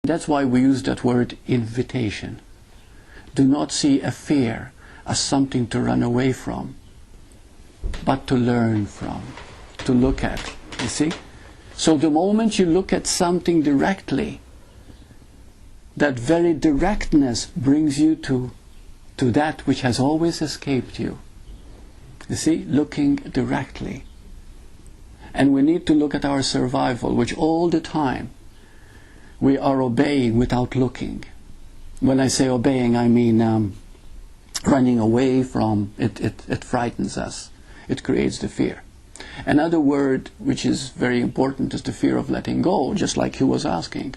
That's why we use that word invitation. Do not see a fear as something to run away from, but to learn from, to look at. You see? So the moment you look at something directly, that very directness brings you to that which has always escaped you. You see? Looking directly. And we need to look at our survival, which all the time we are obeying without looking. When I say obeying, I mean running away from it. It frightens us. It creates the fear. Another word which is very important is the fear of letting go, just like he was asking.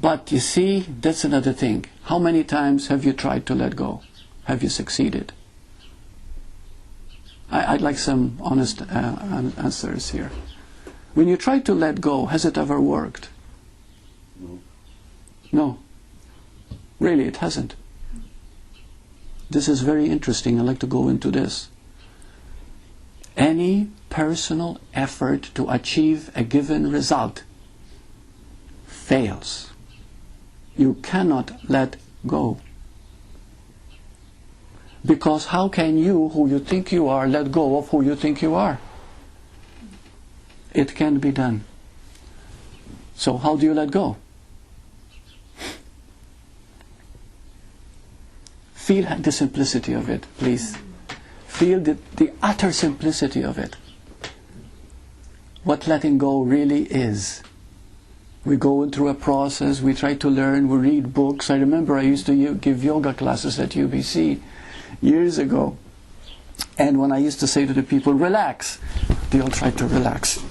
But you see, that's another thing. How many times have you tried to let go? Have you succeeded? I'd like some honest answers here. When you try to let go, has it ever worked? No. No. Really, it hasn't. This is very interesting. I'd like to go into this. Any personal effort to achieve a given result fails. You cannot let go. Because how can you, who you think you are, let go of who you think you are? It can't be done. So how do you let go? Feel the simplicity of it, please. Feel the utter simplicity of it. What letting go really is. We go through a process, we try to learn, we read books. I remember I used to give yoga classes at UBC years ago. And when I used to say to the people, relax, they all tried to relax.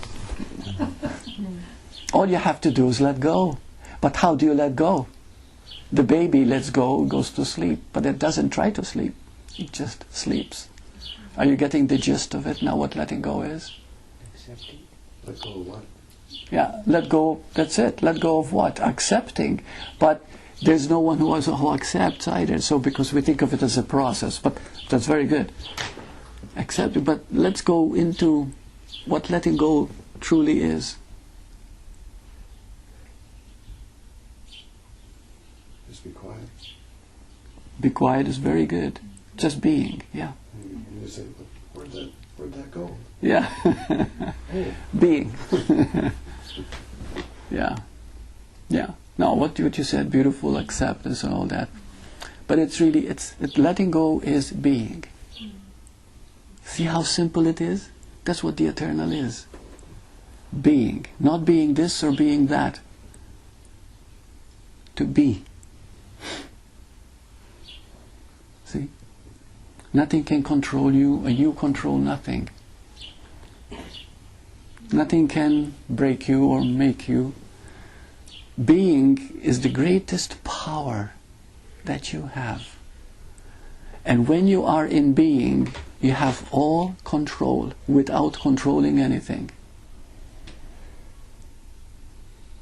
All you have to do is let go. But how do you let go? The baby lets go, goes to sleep, but it doesn't try to sleep. It just sleeps. Are you getting the gist of it now, what letting go is? Accepting. Let go of what? Yeah, let go, that's it. Let go of what? Accepting. But there's no one who accepts either, so because we think of it as a process, but that's very good. Accepting, but let's go into what letting go truly is. Just be quiet. Be quiet is very good. Just being, yeah. And you say, where'd that go? Yeah. Hey. Being. Yeah. Yeah. No, what you said, beautiful acceptance and all that. But it's really, letting go is being. See how simple it is? That's what the eternal is. Being. Not being this or being that. To be. See? Nothing can control you, or you control nothing. Nothing can break you or make you. Being is the greatest power that you have. And when you are in being, you have all control without controlling anything.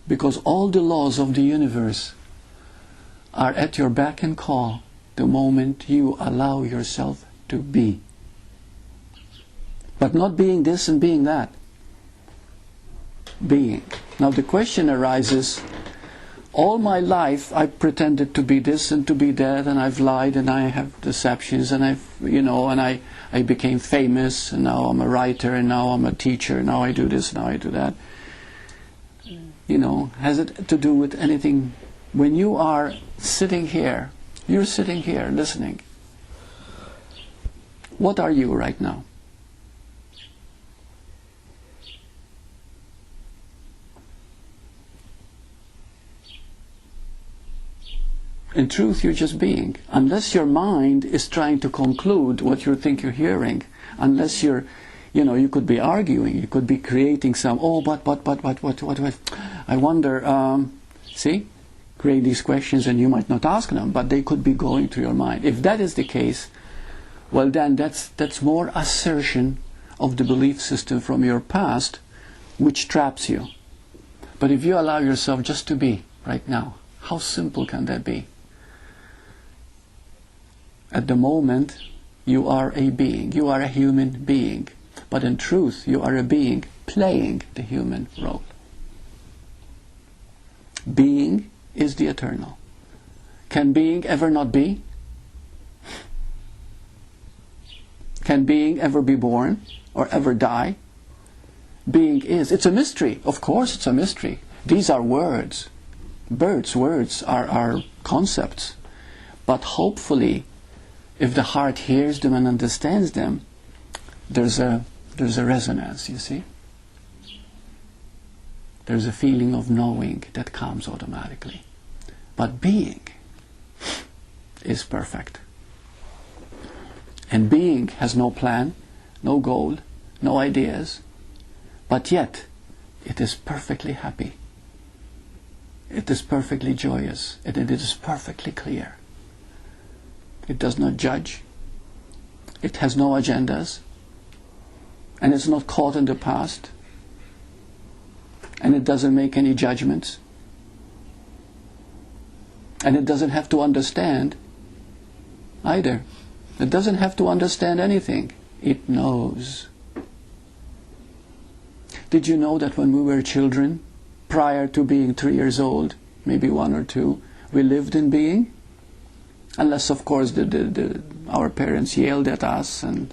Because all the laws of the universe are at your beck and call the moment you allow yourself to be. But not being this and being that. Being. Now the question arises, all my life I pretended to be this and to be that, and I've lied and I have deceptions and I became famous, and now I'm a writer, and now I'm a teacher, now I do this, now I do that. Has it to do with anything? When you are sitting here, you're sitting here listening. What are you right now? In truth, you're just being. Unless your mind is trying to conclude what you think you're hearing, unless you're, you could be arguing, you could be creating some, what, I wonder, see? Create these questions and you might not ask them, but they could be going through your mind. If that is the case, well then that's more assertion of the belief system from your past, which traps you. But if you allow yourself just to be right now, how simple can that be? At the moment, you are a being, you are a human being, but in truth, you are a being playing the human role. Being is the eternal. Can being ever not be? Can being ever be born or ever die? Being is. It's a mystery. Of course it's a mystery. These are words. Burt's words are concepts. But hopefully, if the heart hears them and understands them, there's a resonance, you see? There's a feeling of knowing that comes automatically. But being is perfect. And being has no plan, no goal, no ideas, but yet it is perfectly happy. It is perfectly joyous, and it is perfectly clear. It does not judge. It has no agendas, and it's not caught in the past, and it doesn't make any judgments, and it doesn't have to understand either. It doesn't have to understand anything. It knows. Did you know that when we were children, prior to being 3 years old, maybe 1 or 2, we lived in being? Unless, of course, our parents yelled at us and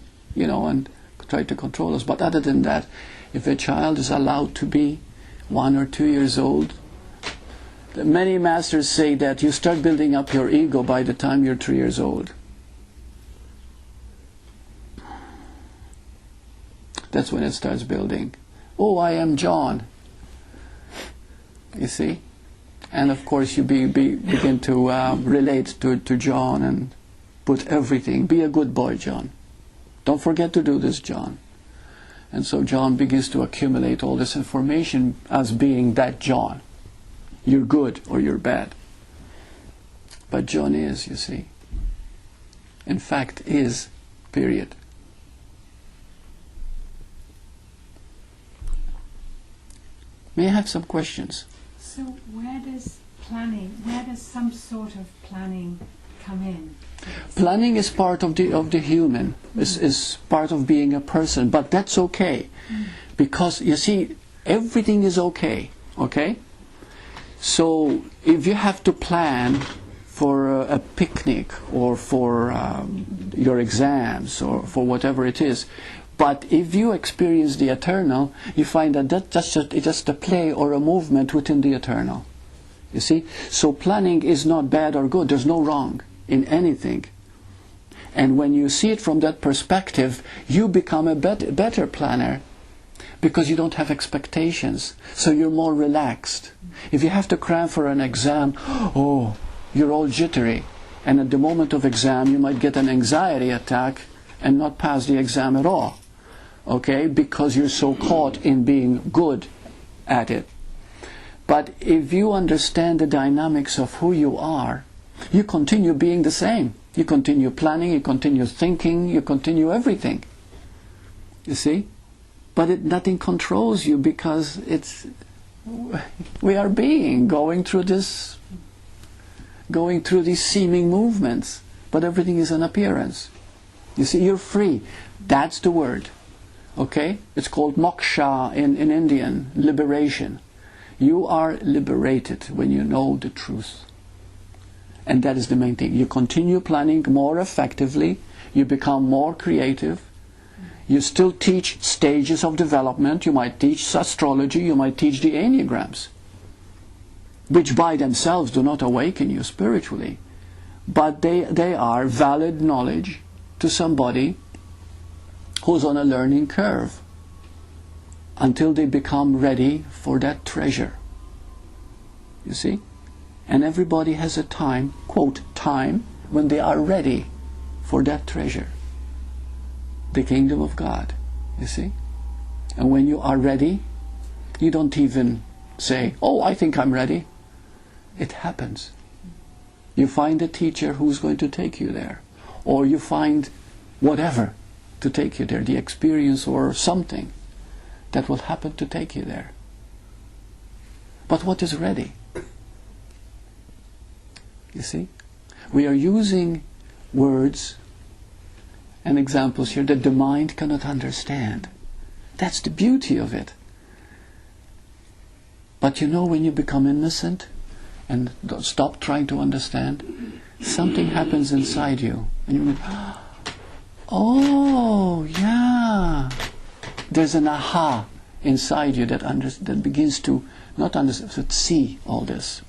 tried to control us. But other than that, if a child is allowed to be 1 or 2 years old, many masters say that you start building up your ego by the time you're 3 years old. That's when it starts building. Oh, I am John. You see? And of course you begin to relate to John and put everything. Be a good boy, John. Don't forget to do this, John. And so John begins to accumulate all this information as being that John. You're good or you're bad. But John is, you see. In fact, is, period. May I have some questions? So where does some sort of planning come in? Planning is part of the human, is part of being a person, but that's okay. Because, you see, everything is okay, okay? So if you have to plan for a picnic or for your exams or for whatever it is, but if you experience the eternal, you find that that's just a play or a movement within the eternal. You see? So planning is not bad or good. There's no wrong in anything. And when you see it from that perspective, you become a better planner because you don't have expectations. So you're more relaxed. If you have to cram for an exam, oh, you're all jittery. And at the moment of exam, you might get an anxiety attack and not pass the exam at all. Okay, because you're so caught in being good at it. But if you understand the dynamics of who you are, you continue being the same. You continue planning, you continue thinking, you continue everything. You see? But nothing controls you because we are being, going through these seeming movements. But everything is an appearance. You see, you're free. That's the word. Okay? It's called moksha in Indian, liberation. You are liberated when you know the truth. And that is the main thing. You continue planning more effectively. You become more creative. You still teach stages of development. You might teach astrology. You might teach the enneagrams, which by themselves do not awaken you spiritually. But they are valid knowledge to somebody who's on a learning curve until they become ready for that treasure. You see? And everybody has a time, quote, time, when they are ready for that treasure. The kingdom of God, you see? And when you are ready, you don't even say, oh, I think I'm ready. It happens. You find a teacher who's going to take you there. Or you find whatever to take you there, the experience or something that will happen to take you there. But what is ready? You see? We are using words and examples here that the mind cannot understand. That's the beauty of it. But you know, when you become innocent, and stop trying to understand, something happens inside you. And you go, oh, yeah. There's an aha inside you that begins to not understand, but see all this.